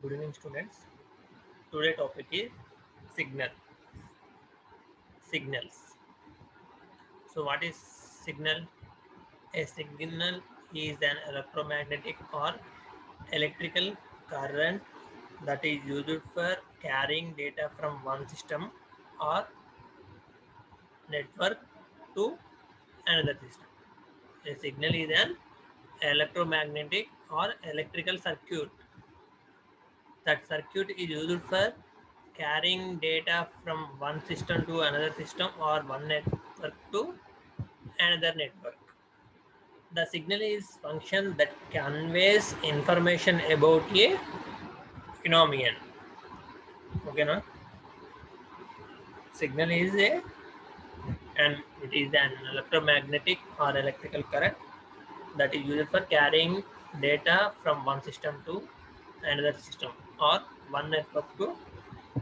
Good evening, students. Today topic is signal. Signals. So, what is signal? A signal is an electromagnetic or electrical current that is used for carrying data from one system or network to another system. A signal is an electromagnetic or electrical circuit. That circuit is used for carrying data from one system to another system or one network to another network. The signal is function that conveys information about a phenomenon. Okay, no? Signal is a and it is an electromagnetic or electrical current that is used for carrying data from one system to another system or one network to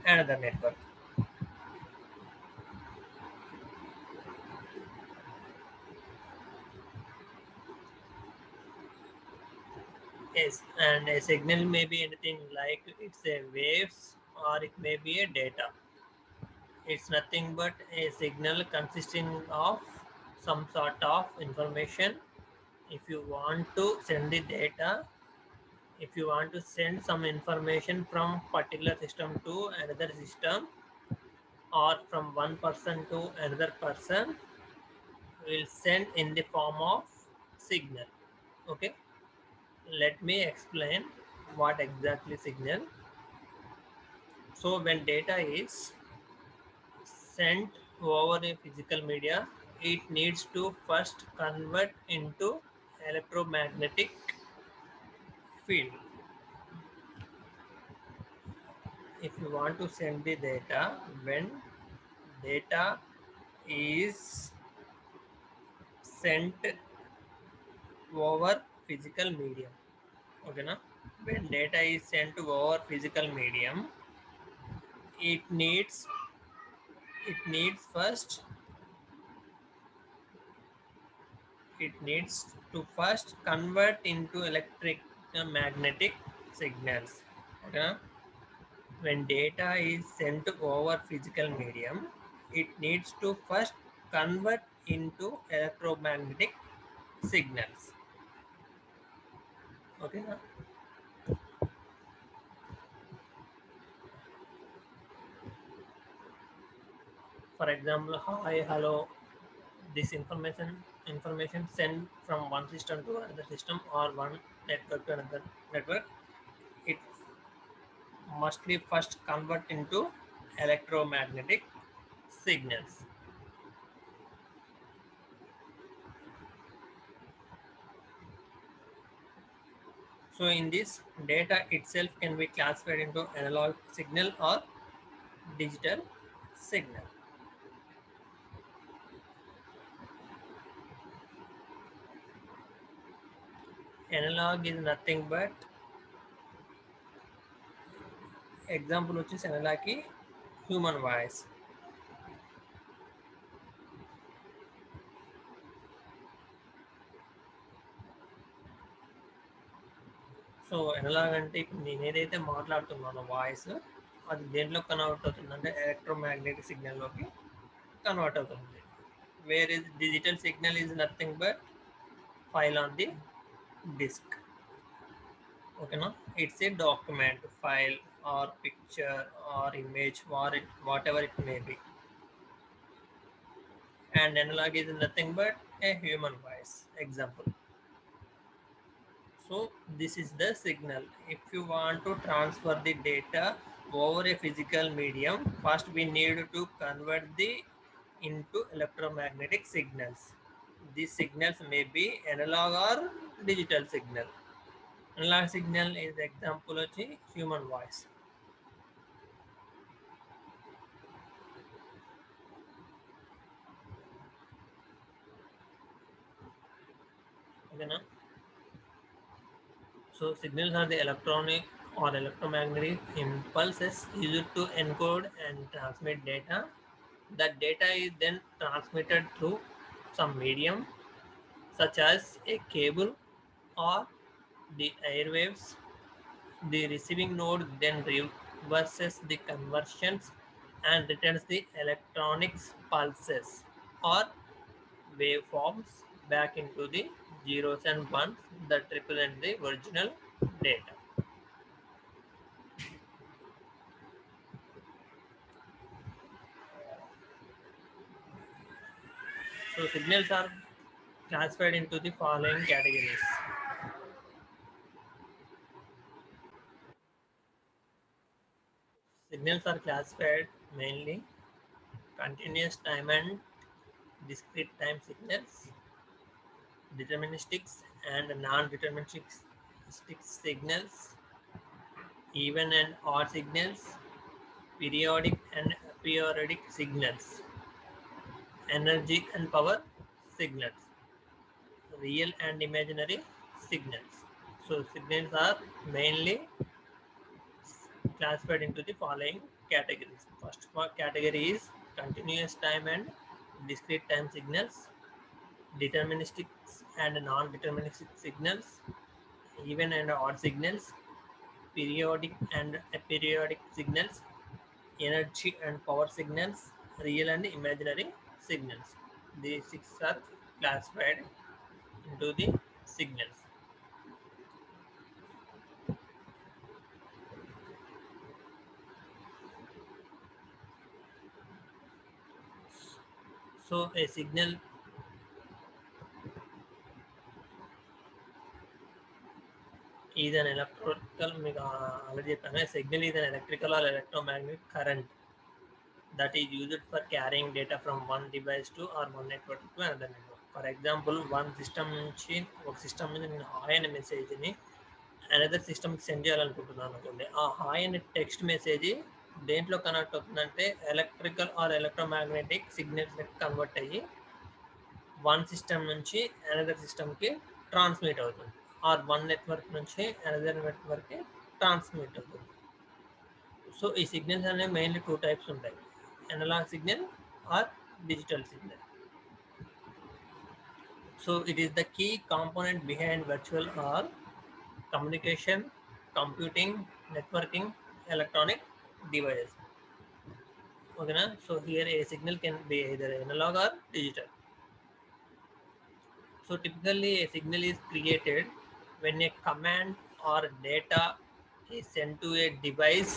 another network. Yes, and a signal may be anything like it's a waves or it may be a data. It's nothing but a signal consisting of some sort of information. If you want to send the data, if you want to send some information from particular system to another system or from one person to another person, will send in the form of signal. Okay, let me explain what exactly signal. So when data is sent over a physical media, it needs to first convert into electromagnetic field. If you want to send the data, when data is sent over physical medium, okay na? When data is sent over physical medium, it needs it needs first it needs to first convert into electric magnetic signals. Okay? When data is sent over physical medium, it needs to first convert into electromagnetic signals. Okay? For example, hi, hello. This information sent from one system to another system or one network to another network. It must be first convert into electromagnetic signals. So in this, data itself can be classified into analog signal or digital signal. Analog is nothing but example వచ్చేసి analog ki human voice. So analogue అంటే ఇప్పుడు నేను ఏదైతే మాట్లాడుతున్నానో voice అది దేంట్లో convert అవుతుందంటే electromagnetic సిగ్నల్లోకి convert అవుతుంది. Where is digital signal is nothing but file on the disk. ఓకేనా? It's a document file or picture or image or whatever it may be, and analog is nothing but a human voice example. So this is the signal. If you want to transfer the data over a physical medium, first we need to convert the into electromagnetic signals. These signals may be analog or digital signal. Analog signal is example of human voice. Okay, na? So signals are the electronic or electromagnetic impulses used to encode and transmit data. That data is then transmitted through some medium such as a cable or the airwaves. The receiving node then reverses the conversions and returns the electronics pulses or waveforms back into the zeros and ones that represent the original data. So signals are classified into the following categories. Signals are classified mainly continuous time and discrete time signals, deterministics and non-deterministic signals, even and odd signals, periodic and aperiodic signals, energy and power signals, real and imaginary signals. So signals are mainly classified into the following categories. First category is continuous time and discrete time signals, deterministic and non-deterministic signals, even and odd signals, periodic and aperiodic signals, energy and power signals, real and imaginary signals. These six are classified into the signals. So a signal is an electrical, a signal is an electrical or electromagnetic current that is used for carrying data from one device to or one network to another network. For example, one system నుంచి ఒక system నుంచి నేను hi అనే మెసేజ్ని another సిస్టమ్కి send చేయాలనుకుంటున్నాను అనుకోండి. ఆ హాయ్ అనే టెక్స్ట్ మెసేజ్ దేంట్లో కనెక్ట్ అవుతుందంటే electrical or electromagnetic signals convert అయ్యి వన్ సిస్టమ్ నుంచి అనదర్ సిస్టమ్కి ట్రాన్స్మిట్ అవుతుంది ఆర్ వన్ నెట్వర్క్ నుంచి అనదర్ నెట్వర్క్కి ట్రాన్స్మిట్ అవుతుంది. సో ఈ సిగ్నల్స్ అనేవి మెయిన్లీ టూ టైప్స్ ఉంటాయి, analogue signal or digital signal. So it is the key component behind virtual or communication, computing, networking, electronic devices. Okay, na? So here a signal can be either analog or digital. So typically a signal is created when a command or data is sent to a device.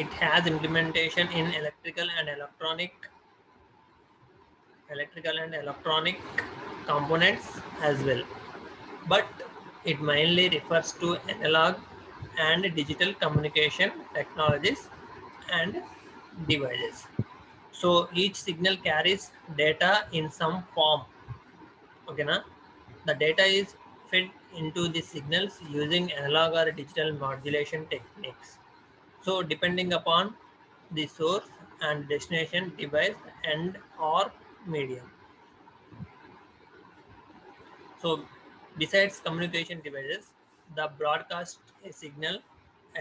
It has implementation in electrical and electronic components as well, but it mainly refers to analog and digital communication technologies and devices. So each signal carries data in some form. Okay, na? The data is fed into the signals using analog or digital modulation techniques. So depending upon the source and destination device and or medium. So besides communication devices, the broadcast a signal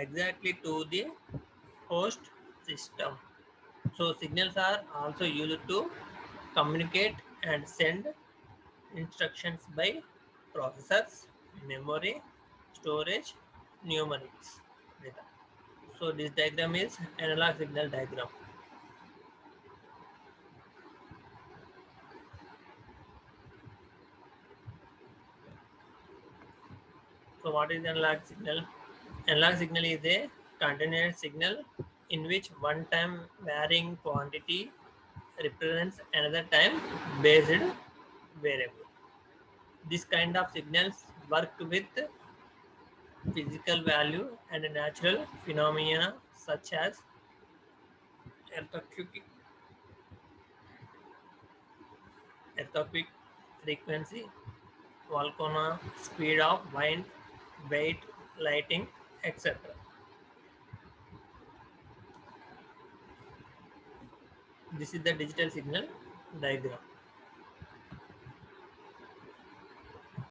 exactly to the host system. So signals are also used to communicate and send instructions by processors, memory, storage, numerics data. So this diagram is analog signal diagram. So what is analog signal? Analog signal is a continuous signal in which one time varying quantity represents another time based variable. This kind of signals work with physical value and natural phenomena such as earthquake, earthquake frequency, volcano, speed of wind, weight, lighting, etc. This is the digital signal diagram.